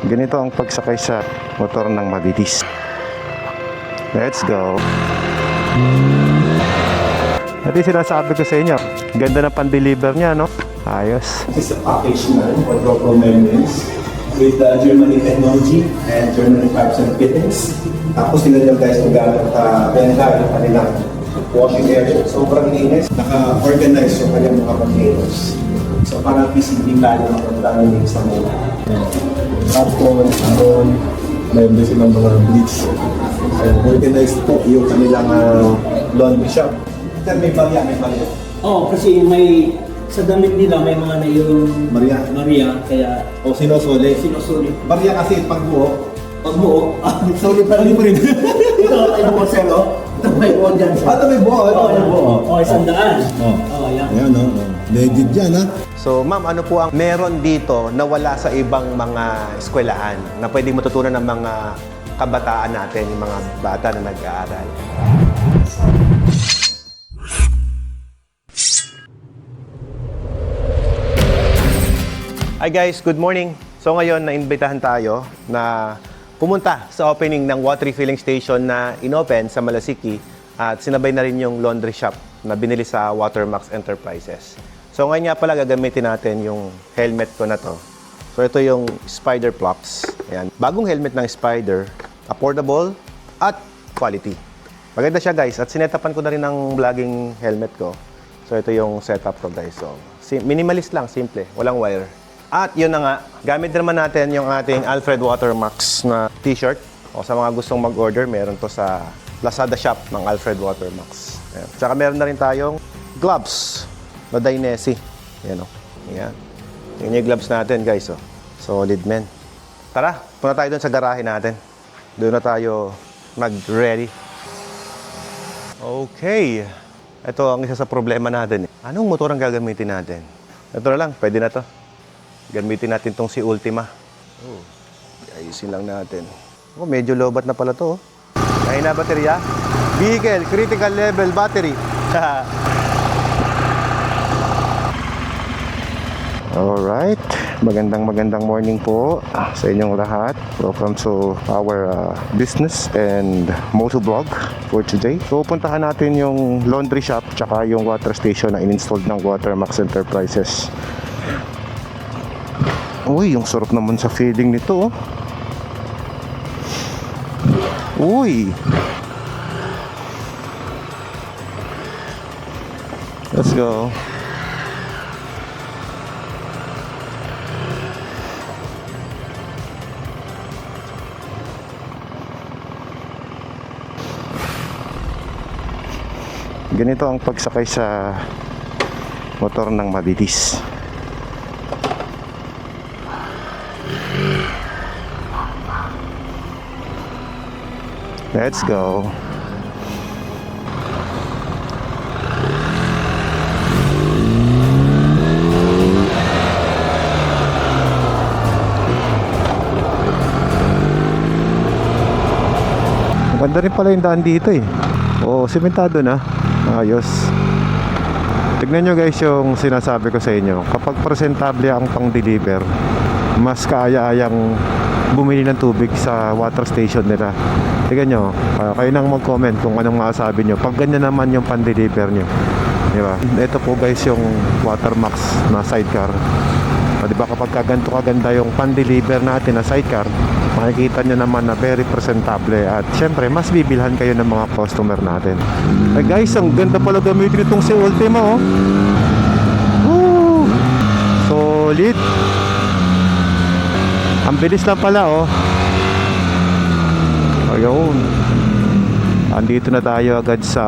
Ganito ang pagsakay sa motor ng mabilis. Let's go. At yung sinasabi ko sa inyo, ganda ng pan-deliver niya, no? Ayos. This is a package na for GoPro membranes with Germany technology and Germany pipes and fittings. Tapos sila nyo guys magamit benda yung kanilang washing area. Sobrang linis. Naka-organize yung kanilang mga containers. So parang PCB tayo na contaminate sa mga tapon, sabon, mayroon din silang mga bleach. So organized po yung kanilang laundry shop. May barya, may barya. Oo, kasi may sa damit nila may mga na yung Maria kaya O sinusuli. sinusuli. Barya kasi pagbuo. Pag mo, suli pa rin. Ito, ay mo sir, oh. Ito may buo dyan sir. Ito may buo. Ito may buo. Oh, 100. Oh. Oh, yan. Ayan, no? Legit yan, ha? So, ma'am, ano po ang meron dito na wala sa ibang mga eskwelahan na pwede matutunan ng mga kabataan natin, yung mga bata na nag-aaral? Hi guys, good morning. So ngayon, naimbitahan tayo na pumunta sa opening ng water refilling station na inopen sa Malasiki at sinabay na rin yung laundry shop na binili sa Watermax Enterprises. So ngayon nga pala gagamitin natin yung helmet ko na to. So ito yung Spider Plops. Ayan. Bagong helmet ng Spider, affordable at quality. Maganda siya guys at sinetapan ko na rin ng vlogging helmet ko. So ito yung setup ko guys. So minimalist lang, simple, walang wire. At yun na nga, gamit naman natin yung ating Alfred Watermax na t-shirt. O sa mga gustong mag-order, meron to sa Lazada shop ng Alfred Watermax. Ayan. Tsaka meron na rin tayong gloves na Dainese. Ayan o. Ayan. Yan yung gloves natin guys. Oh. Solid men. Tara, punta tayo dun sa garahe natin. Doon na tayo mag-ready. Okay. Ito ang isa sa problema natin. Anong motor ang gagamitin natin? Ito na lang, pwede na to. Gamitin natin tong si Ultima. Oh, ayusin lang natin. Oh, medyo lobat na pala to. Kaya na baterya. Vehicle, critical level battery. Alright, magandang morning po sa inyong lahat. Welcome to our business and motovlog for today. So puntahan natin yung laundry shop tsaka yung water station na in-installed ng Watermax Enterprises. Uy, yung sarap naman sa feeling nito. Uy, let's go. Ganito ang pagsakay sa motor ng mabilis. Let's go. Maganda rin pala yung daan dito eh. Oo, simentado na. Ayos. Tignan nyo guys yung sinasabi ko sa inyo. Kapag presentable ang pang-deliver, mas kaaya-ayang bumili ng tubig sa water station nila. Tignan nyo, kayo nang mag-comment kung anong masasabi nyo. Pag ganyan naman yung pan-deliver nyo, diba? Ito po guys yung Watermax na sidecar. Diba kapag ganito kaganda yung pan-deliver natin na sidecar, makikita nyo naman na very presentable. At syempre, mas bibilhan kayo ng mga customer natin. Ay guys, ang ganda pala gamitin itong si Ultima, oh. Woo! Solid. Ang bilis lang pala, oh. Ayun. Andito na tayo agad sa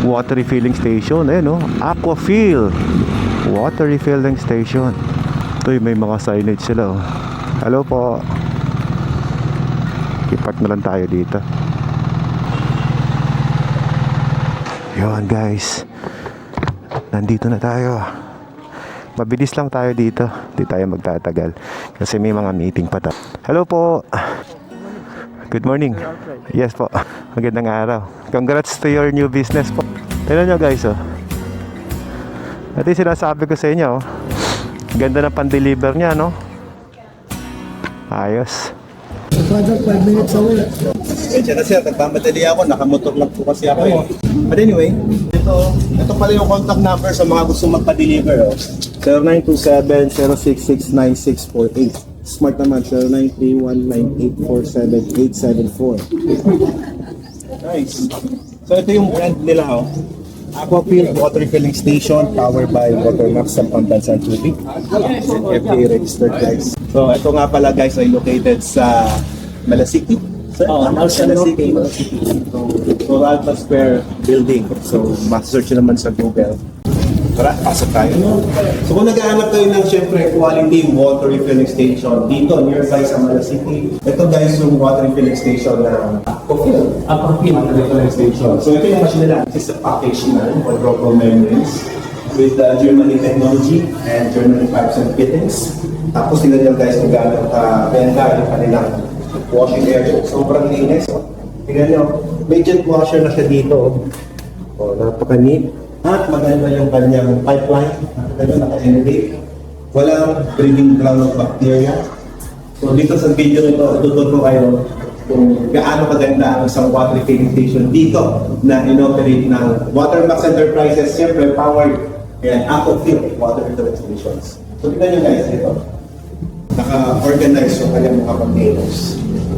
water refilling station. Ayun, oh. Aquafil Water refilling station. Uy, may mga signage sila, oh. Hello po. Ipark na lang tayo dito. Yun guys, nandito na tayo. Mabilis lang tayo dito. Hindi tayo magtatagal kasi may mga meeting pa tayo. Hello po. Good morning. Yes po. Magandang araw. Congrats to your new business po. Tignan nyo guys, oh. Ito yung sinasabi ko sa inyo, oh. Ganda ng pan-deliver niya, no? Ayos. Father, 5 minutes away. Medyo na sir, nagmamadali ako, nakamotor lang po kasi ako eh. But anyway, ito pala yung contact number sa mga gusto magpa-deliver. Oh. 0927-066-9648. Smart naman, 0931-9847-874. Nice. So ito yung brand nila, oh. Aquafield Water Refilling Station, powered by Watermax sa Pambansan Tubig. FDA registered, guys. So ito nga pala, guys, ay located sa Malasiki. Malasiki. So Alpha Square Building. So ma-search naman sa Google. Tara, pasok tayo. So kung nag-aanap kayo ng syempre quality water refilling station dito nearby sa Malasiki, ito guys yung water refilling station na Aquafield water refilling station. So ito yung machine nila. This is a package na quadruple membranes with Germany technology and Germany pipes and fittings. Tapos tingnan nyo guys kung gano'n benta yung kanilang washing area. Sobrang linis. Tingnan nyo, may jet washer na siya dito. Oh, napaka-neat. At maganda yung kanyang pipeline. Nakagano, naka-elevate. Walang breeding ground of bacteria. So dito sa video nito, tuturo kayo kung gaano kaganda ang isang water refilling station dito na inoperate ng Watermax Enterprises, siyempre powered and Aquafield water refilling stations. So tignan nyo guys dito. Naka-organize yung kanyang mga containers.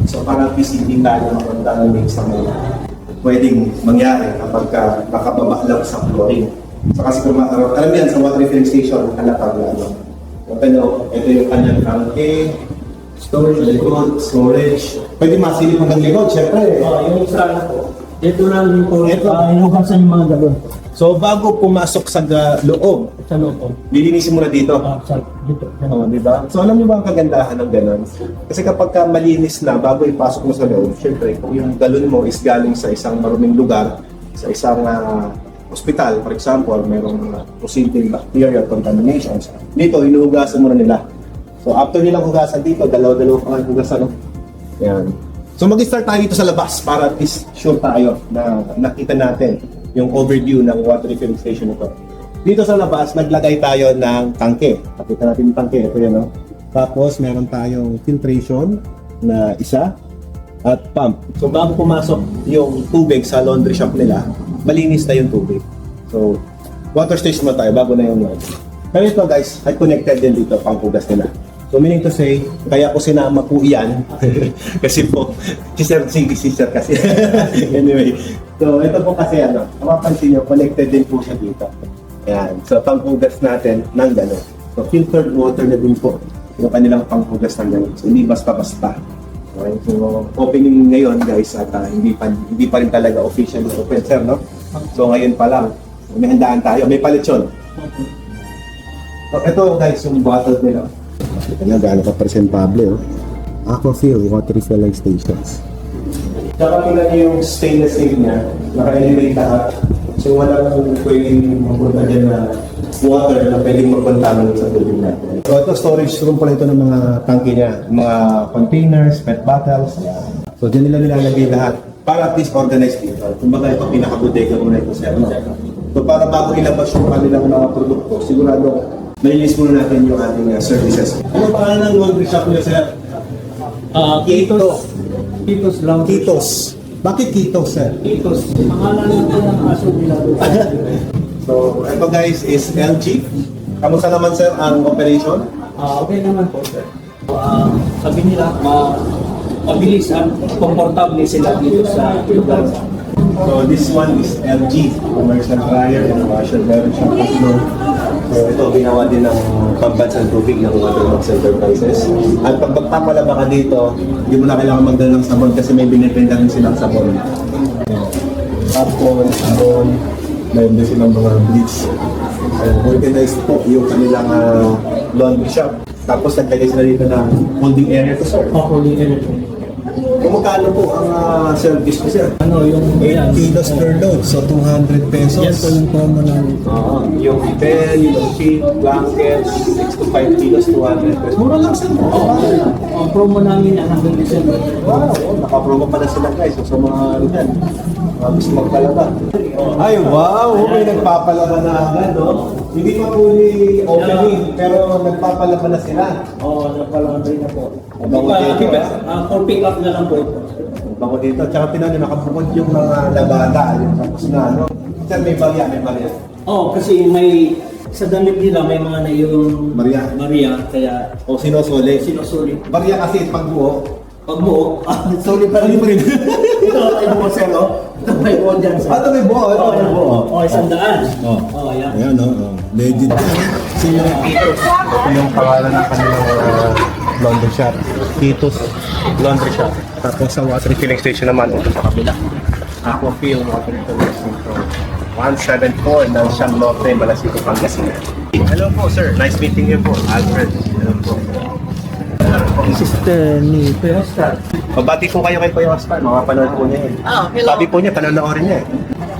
So parang PCB tayo makapagdalamin sa mga pwedeng mangyari kapag nakababa lang sa flooring. So kasi kung alam yan sa water refilling station, halapag lang. Pero ito yung kanyang tanke, storage, likod, storage. Pwede masilip hanggang likod, syempre. Yung isa po. Ito lang yung po. Inugasan yung mga galon. So bago pumasok sa loob, Sa loob po. lilinisin mo na dito. Dito. Oh, di ba? So alam niyo ba ang kagandahan ng ganun? Kasi kapag ka malinis na bago ipasok mo sa loob, syempre kung yung galon mo is galing sa isang maruming lugar, sa isang hospital, for example, mayroong posibleng bacteria or contaminations. Dito, inuhugasan mo na nila. So after nilang hugasan dito, dalaw-dalaw pa ang hugasan. Yan. So mag-start tayo dito sa labas para at least sure tayo na nakita natin yung overview ng water refilling station ito. Dito sa labas, naglagay tayo ng tangke. Pakita natin yung tangke. Ito yan, no? Tapos, meron tayong filtration na isa at pump. So, bago pumasok yung tubig sa laundry shop nila, malinis na yung tubig. So, water station mo tayo bago na yung laundry. Pero ito, guys, ay connected din dito, panghugas nila. So, meaning to say, kaya ko sinama po iyan. Kasi po, si Sir kasi. Anyway, so ito po kasi mapapansin nyo, connected din po siya dito. Ayan, so panghugas natin ng gano'n. So filtered water na din po yung kanilang panghugas ng gano'n. So hindi basta-basta. Okay, so opening ngayon guys at hindi pa rin talaga official na open sir, no? So ngayon pa lang, may handaan tayo, may paletsyon. So ito guys yung bottle nila. Ito na gaano ka-presentable, oh. Aquafield water refilling stations. Tsaka tingnan niyo yung stainless steel niya, naka-elevate lahat. So walang pwedeng mapunta dyan na water na pwedeng magkontaminate sa tubig natin. So ito storage room pala ito ng mga tangke niya, mga containers, pet bottles. So dyan nila nilalagay lahat para at least organize dito. Kumbaga ito pinaka-bodega muna ito sir. No? So para bago ilabas yung kanilang mga produkto, sigurado nalinis muna natin yung ating services. Ano pangalan ng laundry shop niya sir? Kitos lang. Kitos. Bakit Kitos, sir? Kitos. Pangalan nito ng aso nila. So, ito guys is LG. Kamusta naman sir ang operation? Okay naman po, sir. Sabi nila, mabilis at komportable sila dito sa lugar. So, this one is LG. Commercial dryer and washer. Meron siyang tatlo. So, ito ginawa din ng pambansang tubig ng Watermax Enterprises. At pag magpapalaba ka dito, hindi mo na kailangan magdala ng sabon kasi may binibenta rin silang sabon. Tapos, sabon, mayroon din silang mga bleach. So, organized po yung kanilang laundry shop. Tapos, naglagay sila dito ng holding area to sir. Holding area. Kung magkano po ang service ko sir? Ano yung 8 kilos per load, so 200 pesos. Yan po yung promo ng Yung pen, yung sheet, blankets, 6 to 5 kilos, 200 pesos. Mura lang sir. ang promo namin ang hanggang December. Wow, nakapromo pala sila guys. So, sa mga rin, gusto magpalaba. Ay, wow! May nagpapalaba na agad, no? Hindi pa fully opening, pero nagpapalaban na sila. Oo, napalangay na po. Mabango dito, For pick up na lang po ito. Bango dito. Tsaka tinan nyo, nakabukod yung mga labada. Yung tapos na, ano. Sir, may barya, may barya. Oo, kasi may sa damit nila may mga naiyung Maria. kaya O sinusuli. sinusulit. Barya kasi pagbuo. Pag buo, Sorry pa rin. ito ay buo sir, oh. Ito may buo dyan sir. Ito may buo. Oo, Ito may buo. oh, 100. Oh. Oh, ayan. Ayan, no? Legit yan. Sino yung pangalan ng kanilang laundry shop? Titus Laundry Shop. Tapos sa water refilling station naman, ito sa kabila. Aquafil Water Refilling Station. 174 ng Siam Norte, Malasiko, Pangasinan. Hello po, sir. Nice meeting you po. Alfred. Hello po. Sister ni Kuya Oscar. Mabati po kayo kay Kuya Oscar. Makapanood po niya eh. Sabi po niya, panonoorin niya eh.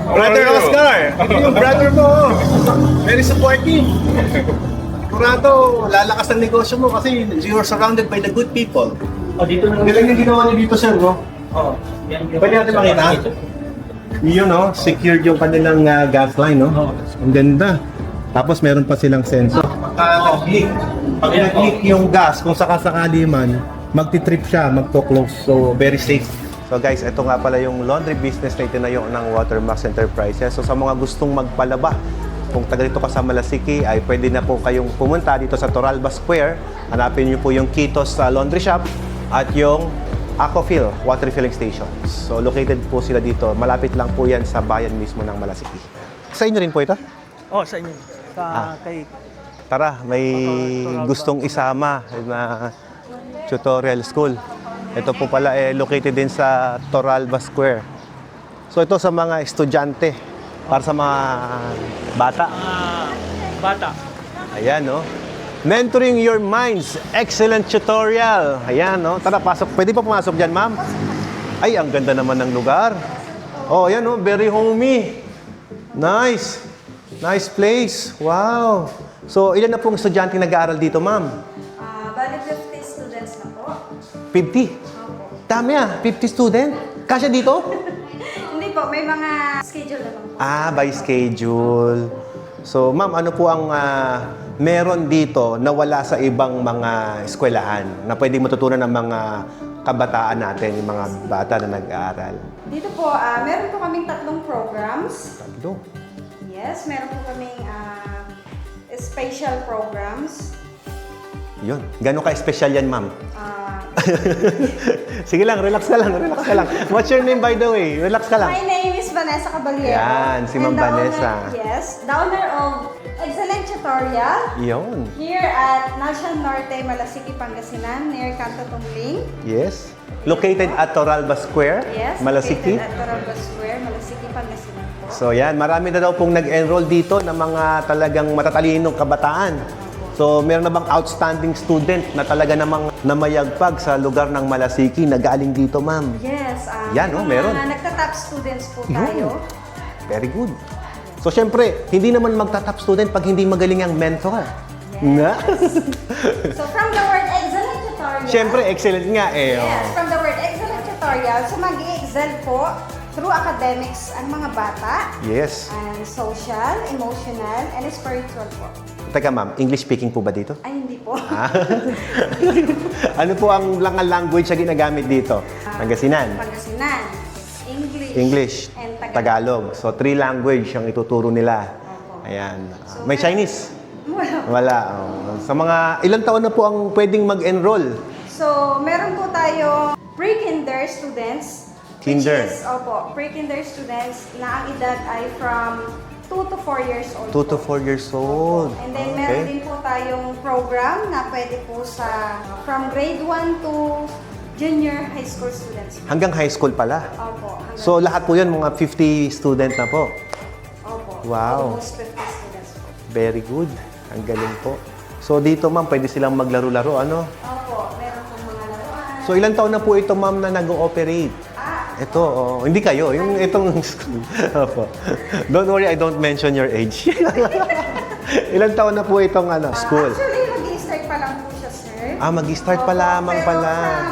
Brother Oscar! Yung brother mo! Very supportive. Sigurado, lalakas ang negosyo mo kasi you're surrounded by the good people. Oh, dito na Ang galing yung ginawa niyo dito, sir, no? Oh, yan. Pwede natin makita? Yun, no? Secured yung kanilang gas line, no? Oo. Ang ganda. Tapos meron pa silang sensor. Nag-leak. Pag nag-leak yung gas, kung sakasakali man, magti-trip siya, magto-close. So, very safe. So guys, ito nga pala yung laundry business na itinayo ng Watermax Enterprises. So sa mga gustong magpalaba, kung taga dito ka sa Malasiki, ay pwede na po kayong pumunta dito sa Toralba Square. Hanapin niyo po yung Kitos Laundry Shop at yung Aquafil Water Refilling Station. So located po sila dito. Malapit lang po yan sa bayan mismo ng Malasiki. Sa inyo rin po ito? Oh, sa inyo. Kay Tara, may gustong isama na tutorial school. Ito po pala located din sa Toralba Square. So ito sa mga estudyante, para sa mga bata. bata. Ayan, no? Mentoring your minds. Excellent tutorial. Ayan, no? Tara, pasok. Pwede pa pumasok dyan, ma'am? Ay, ang ganda naman ng lugar. Oh, ayan, no? Very homey. Nice. Nice place. Wow. So, ilan na pong estudyante nag-aaral dito, ma'am? Bali 50 students na po. 50. Dami 50 student. Kasya dito? Hindi po, may mga schedule na lang po. By schedule. So, ma'am, ano po ang meron dito na wala sa ibang mga eskwelahan na pwede matutunan ng mga kabataan natin, yung mga bata na nag-aaral? Dito po, meron po kaming 3 programs. Tatlo. Yes, meron po kaming special programs. Yun. Gano'n ka-special yan, ma'am? Ah, Sige lang, relax ka lang, relax ka lang. What's your name, by the way? Relax ka lang. my name is Vanessa Caballero. Yan, si Ma'am And the Vanessa. Yes, the owner of Excellent Tutorial Yun. here at Nalshan Norte, Malasiki, Pangasinan, near Canto Tumling. Yes. Located at Toralba Square, Yes, Malasiki. located at Toralba Square, Malasiki, Pangasinan po. So yan, marami na daw pong nag-enroll dito ng mga talagang matatalinong kabataan. So meron na bang outstanding student na talaga namang namayagpag sa lugar ng Malasiki na galing dito, ma'am? Yes, Yan, may meron. mga nagta-top students po Yun. tayo. Very good. So syempre, hindi naman magta-top student pag hindi magaling ang mentor. Na? So from the word excellent tutorial. Syempre, excellent nga eh. oh. Yes, from the word excellent tutorial, so mag-i-excel po through academics ang mga bata, Yes. and social, emotional, and spiritual po. Teka ma'am, English speaking po ba dito? Ay, hindi po. Ano po ang language na ginagamit dito? Pangasinan, Pangasinan, English, and Tagalog. So 3 language ang ituturo nila. Opo. Ayan. So, May Chinese? Wala. Wala. Oh. Sa mga ilang taon na po ang pwedeng mag-enroll? So, meron po tayo pre-kinder students. Kinder. Which is, opo, pre-kinder students na ang edad ay from 2 to 4 years old. 2 to 4 years old. And then meron din po tayong program na pwede po sa from grade 1 to junior high school students. Hanggang high school pala. Opo. So lahat po yan, mga 50 student na po. Opo. Wow. Almost 50 students po. Very good. Ang galing po. So dito ma'am, pwede silang maglaro-laro, ano? Opo. Meron pong mga laruan. So ilang taon na po ito ma'am na nag-ooperate? Ito, hindi kayo. Yung itong school. Opo. Don't worry, I don't mention your age. Ilang taon na po itong school? Actually, mag-i-start pa lang po siya, sir. Mag-i-start pa Opo, lamang pero pala. From,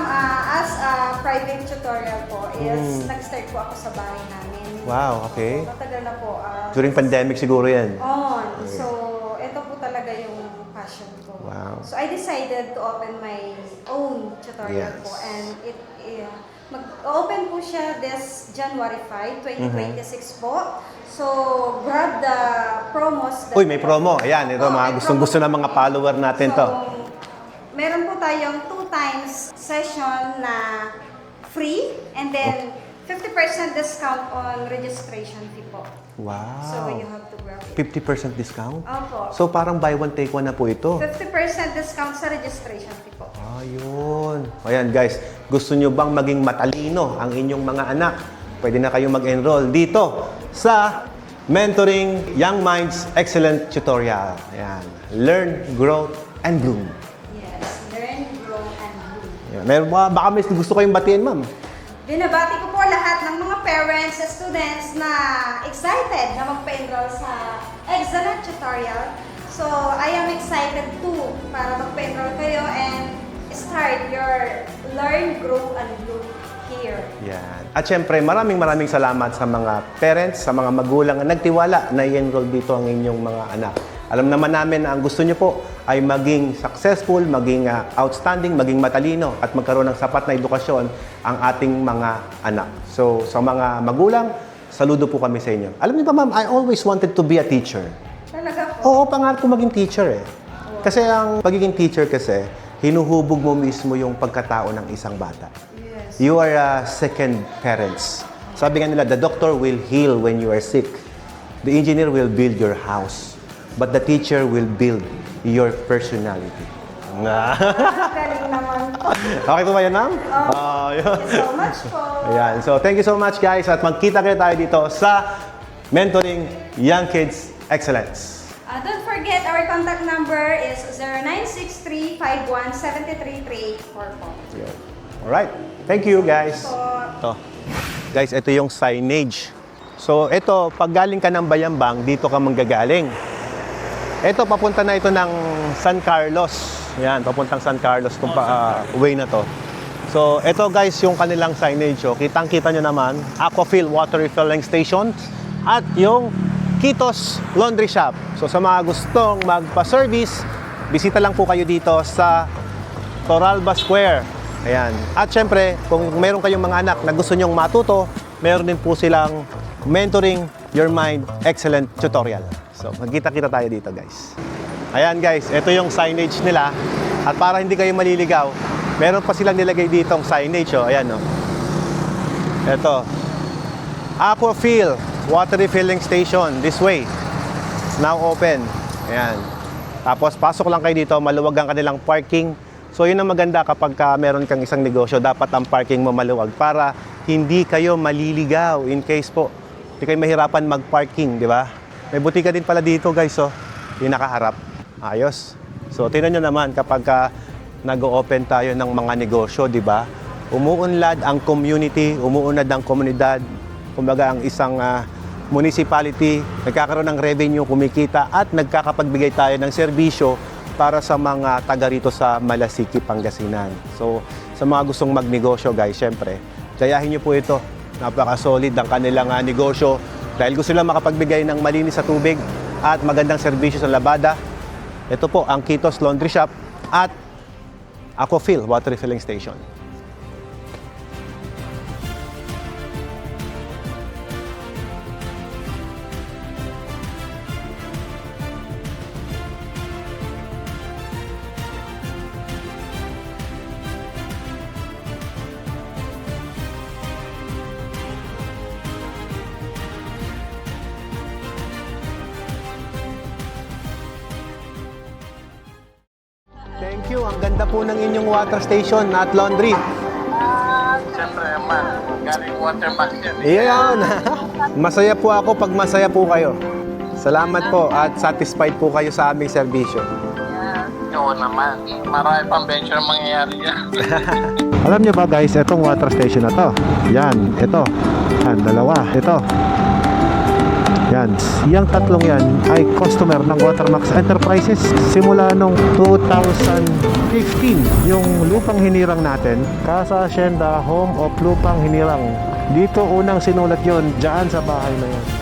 as a private tutorial po, is nag-start po ako sa bahay namin. Wow, okay. So, matagal na po. During pandemic siguro yan. On. So, So I decided to open my own tutorial Yes. po, and mag-open po siya this January 5, 2026 po. So grab the promos. that- Uy, may promo. Ayan, ito Oh, mga may gustong-gusto promo ng mga po. follower natin to. Meron po tayong 2 times session na free, and then 50% discount on registration fee po. Wow. So you have to grab it. 50% discount? Opo. So parang buy one take one na po ito. 50% discount sa registration fee po. Ayun. Ayan guys, gusto nyo bang maging matalino ang inyong mga anak? Pwede na kayong mag-enroll dito sa Mentoring Young Minds Excellent Tutorial. Ayan. Learn, grow, and bloom. Yes, learn, grow, and bloom. Ayan. Meron ba, baka may gusto kayong batiin, ma'am? Binabati ko po lahat ng mga parents at students na excited na magpa-enroll sa Excellent Tutorial. So, I am excited too para magpa-enroll kayo and start your learn, grow, and bloom here. Yan. At syempre, maraming salamat sa mga parents, sa mga magulang na nagtiwala na i-enroll dito ang inyong mga anak. Alam naman namin na ang gusto nyo po ay maging successful, maging outstanding, maging matalino at magkaroon ng sapat na edukasyon ang ating mga anak. So, sa mga magulang, saludo po kami sa inyo. Alam niyo ba, ma'am, I always wanted to be a teacher. Talaga po. Oo, pangarap ko maging teacher eh. Kasi ang pagiging teacher kasi, hinuhubog mo mismo yung pagkatao ng isang bata. Yes. You are second parents. Sabi nga nila, the doctor will heal when you are sick. The engineer will build your house. But the teacher will build your personality. Galing naman po. Okay po ba yan, ma'am? Thank you so much po. Ayan. So, thank you so much, guys. At magkita-kita tayo dito sa Mentoring Young Kids Excellence. Don't forget, our contact number is 0963-5173-384 po. Yun. Alright. Thank you, guys. Po. Ito. Guys, ito yung signage. So, ito, pag galing ka ng Bayambang, dito ka manggagaling. Ito, papunta na ito ng San Carlos. Yan, papuntang San Carlos kung way na to. So, ito guys, yung kanilang signage. Oh. Kitang-kita nyo naman, Aquafil Water Refilling Station at yung Kitos Laundry Shop. So, sa mga gustong magpa-service, bisita lang po kayo dito sa Toralba Square. Ayan. At syempre, kung meron kayong mga anak na gusto nyong matuto, meron din po silang Mentoring Your Mind Excellent Tutorial. So, magkita-kita tayo dito, guys. Ayan, guys. Ito yung signage nila. At para hindi kayo maliligaw, meron pa silang nilagay ditong signage, oh. Ayan, oh. Ito. Aquafil Water Refilling Station. This way. Now open. Ayan. Tapos, pasok lang kayo dito. Maluwag ang kanilang parking. So, yun ang maganda kapag meron kang isang negosyo. Dapat ang parking mo maluwag para hindi kayo maliligaw in case po hindi kayo mahirapan mag-parking, di ba? May butika din pala dito, guys, oh. Yung nakaharap. Ayos. So, tingnan nyo naman kapag nag-open tayo ng mga negosyo, di ba? Umuunlad ang community, umuunlad ang komunidad. Kumbaga, ang isang municipality, nagkakaroon ng revenue, kumikita, at nagkakapagbigay tayo ng serbisyo para sa mga taga rito sa Malasiki, Pangasinan. So, sa mga gustong magnegosyo, guys, syempre, gayahin nyo po ito. Napaka-solid ang kanilang negosyo dahil gusto lang makapagbigay ng malinis sa tubig at magandang serbisyo sa labada. Ito po ang Kitos Laundry Shop at Aquafil Water Refilling Station. Thank you. Ang ganda po ng inyong water station at laundry. Siyempre naman, galing watermark yan. Iyan. Masaya po ako pag masaya po kayo. Salamat po at satisfied po kayo sa aming serbisyo. Oo naman, marami pang venture ang mangyayari yan. Alam niyo ba guys, itong water station na to. Yan, ito. Yan, dalawa. Ito. Yan. Yang tatlong yan ay customer ng Watermax Enterprises. Simula nung 2015, yung lupang hinirang natin, Casa Hacienda Home of Lupang Hinirang. Dito unang sinulat yon, dyan sa bahay na yan.